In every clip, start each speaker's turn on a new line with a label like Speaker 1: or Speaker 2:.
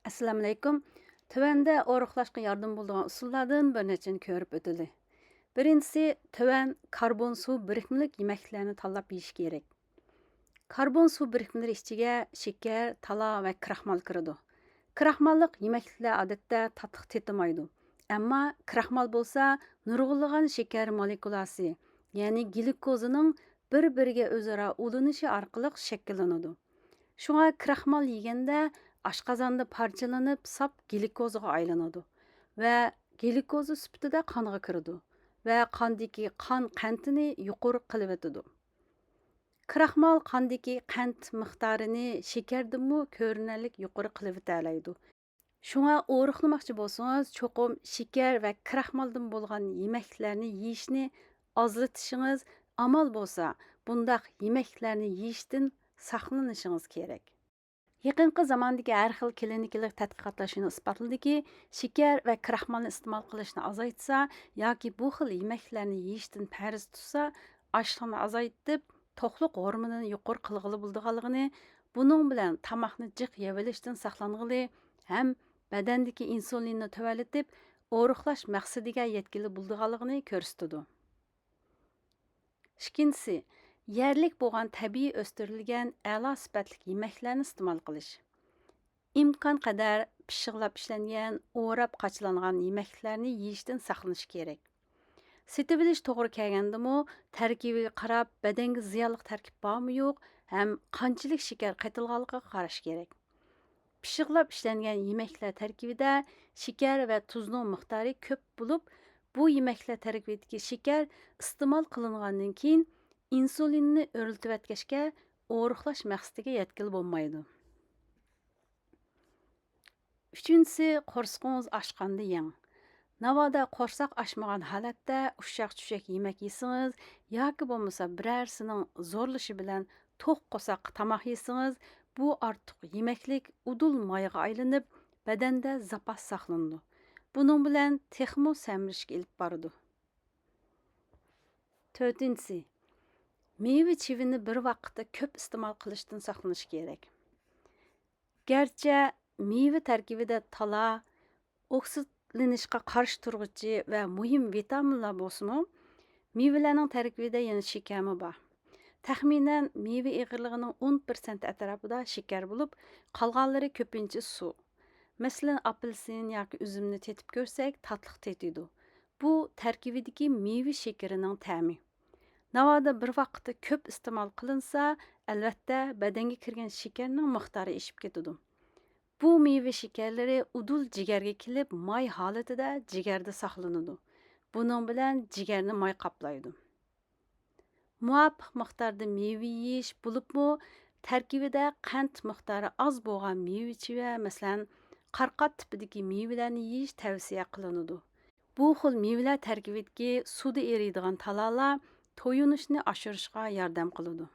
Speaker 1: Assalamu alaykum. Tövəndə oruqlashqa yardım bolduğan usullardan bir neçəni körüp ötüldü. Birincisi, tövən karbon su birikməlik yeməklərini tanlap yeyiş kerak. Karbon su birikmələri içigə şeker, tala və kraxmal kiridi. Kraxmallık yeməklər adətdə tatlıq tetimaydı. Amma kraxmal bolsa, nurg'unlagan şeker molekulası, yəni glikozining bir-biriga o'zaro ulanishi orqali shakllanadi. Şuna kraxmal yegəndə aşqazanda parçalanıb sap glikozga aylanadi və glikozu süptida qanğa kiridi və qandakı qan qəntini yuqori qilib etadi. Kraxmal qandakı qənt miqdarini şekerdinmi ko'rinarlik yuqori qilib etəlaydi. Şuna oruqlamoqchi bolsanız, cho'qim şeker və kraxmaldan bo'lgan yeməklərni yeyishni azlatishingiz, amal bo'lsa, bundaq yeməklərni yeyishdan saqlanishingiz kerak. Yaqinqi zamandagi har xil klinikalik tadqiqotlar shuni isbotladiki, shakar va kraxmalni iste'mol qilishni azaytsa yoki bu xil yeməklarni yeyishdan parz tutsa, ochlikni azaytib, to'qliq hormonini yuqori qilg'ili bo'lganligini, buning bilan tomoqni jiq yevilishdan saqlang'ili ham badandagi insulinni tuvalatib, o'ruqlash maqsadiga yetkili bo'lganligini ko'rsatadi. Ikkinchisi, yerlik bo'lgan tabiiy o'stirilgan a'lo sifatli yeməklarni iste'mol qilish. İmkon qadar pishiqlab ishlangan, o'rab qochlangan yeməklarni yeyishdan saqlanish kerak. Setib olish to'g'ri kelgandimi, tarkibiga qarab, badanga ziyonli tarkib bormi yo'q, ham qanchalik shakar qatilganligiga qarash kerak. Pishiqlab ishlangan yeməklar tarkibida shakar va tuzning miqdori ko'p bo'lib, bu yeməklar tarkibidagi shakar iste'mol qilingandan keyin insulinni o'rlitib etkashga o'ruqlash maqsadiga yetkili bo'lmaydi. Üçüncüsü, qo'rsaqingiz ochganda yeng. Navoda qo'rsaq ochmagan holatda ushshaq-tushak yemək yesangiz yoki bo'lmasa birarsining zo'rlashi bilan to'q qo'saq tamoq yesangiz, bu ortiq yeməklik udul mayga aylanib, badanda zapas saqlanadi. Buning bilan texmo samirishga ilib boradi. To'rtinchisi, meyve chivini bir vaqtda ko'p iste'mol qilishdan saqlanish kerak. Garchi meyve tarkibida tala, oksidlanishga qarshi turg'uchi va muhim vitaminlar bo'lsa-mu, meyvelarning tarkibida yana shakar bor. Taxminan meyve eg'irligining 10% atrofida shakar bo'lib, qolganlari ko'pincha suv. Masalan, apelsin yoki üzümni tetib ko'rsak, tatliq tetidi. Bu tarkibidagi meyve shakarining ta'mi. Navoda bir vaqtda ko'p iste'mol qilinsa, albatta badanga kirgan shakarning miqdori oshib ketadi. Bu meyve shakarlari udul jigarga kelib, may holatida jigarda saqlanadi. Buning bilan jigarni may qoplaydi. Muvofiq miqdorda meyve yeyish bo'libmi, tarkibida qand miqdori oz bo'lgan meyve-chiva, masalan, qarqat tipidagi meyvelarni yeyish tavsiya qilinadi. Bu xil meyvelar tarkibidagi suvda eriydigan talalar to'yinishni oshirishga yordam qiladi.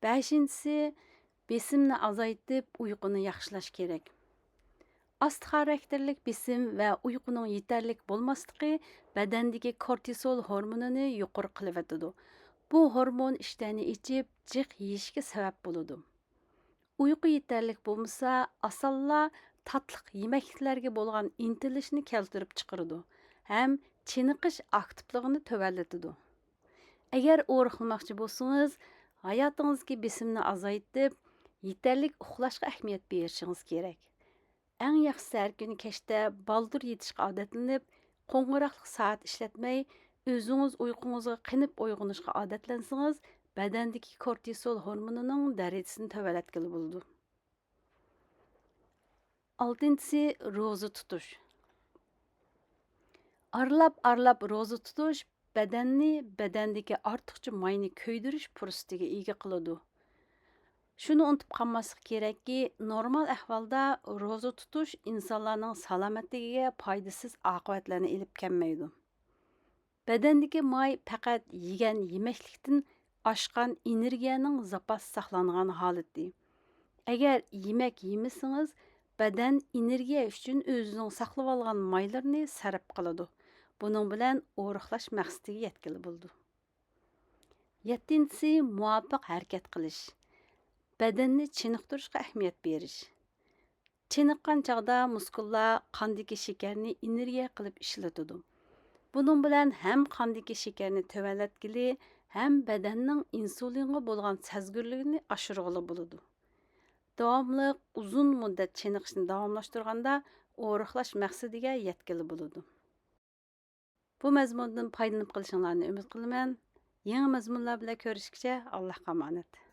Speaker 1: 5-si, besimni azaytib, uyquni yaxshilash kerak. Asti xarakterlik besim va uyquning yetarlik bo'lmasligi badandagi kortisol hormonini yuqori qilib etadi. Bu hormon ishtani ichib, jiq yeyishga sabab bo'ladi. Uyqu yetarlik bo'lmasa, asalla tatliq yeməklərə bo'lgan intilishni keltirib chiqaradi. Ham chiniqish aktivligini tövallatadi. Agar o'ruqlamoqchi bo'lsangiz, hayotingizga besimni azaytib, yetarlik uxlashga ahamiyat berishingiz kerak. Eng yaxshisi har kuni kechda baldur yetishga odatlanib, qo'ng'iroqli soat ishlatmay, o'zingiz uyqungizga qinib uyg'onishga odatlansangiz, badandagi kortisol hormonining darajasini tövalatgili bo'ladi. 6-si, roza tutish. Arlab roza tutish badandagi ortiqcha mayni ko'ydirish fursatiga ega qiladi. Shuni unutib qolmaslik kerakki, normal ahvolda roza tutish insonlarning salomatligiga foydasiz oqibatlarni olib kelmaydi. Badandagi may faqat yegan yeməklikdan oshgan energiyaning zapas saqlangan holati. Agar yemək yemasangiz, badan energiya uchun o'zining saqlab olgan maylarni sarf qiladi. Buning bilan o'ruqlash maqsadiga yetkili bo'ladi. 7-si, muvofiq harakat qilish. Badanni chiniqtirishga ahamiyat berish. Chiniqqan chaqda muskullar qandagi shakarni energiya qilib ishlatadi. Bunun bilan ham qandagi shakarni tövənlətgili, ham badanning insulinga bo'lgan sezgirligini oshirg'ili bo'ladi. Davomliq uzun muddat chiniqishni davomlashtirganda o'riqlash maqsadiga yetkili bo'ladi. Bu mazmundan foydalanib qolishingizni umid qilaman. Yangi mazmunlar bilan ko'rishguncha Allohga omonat.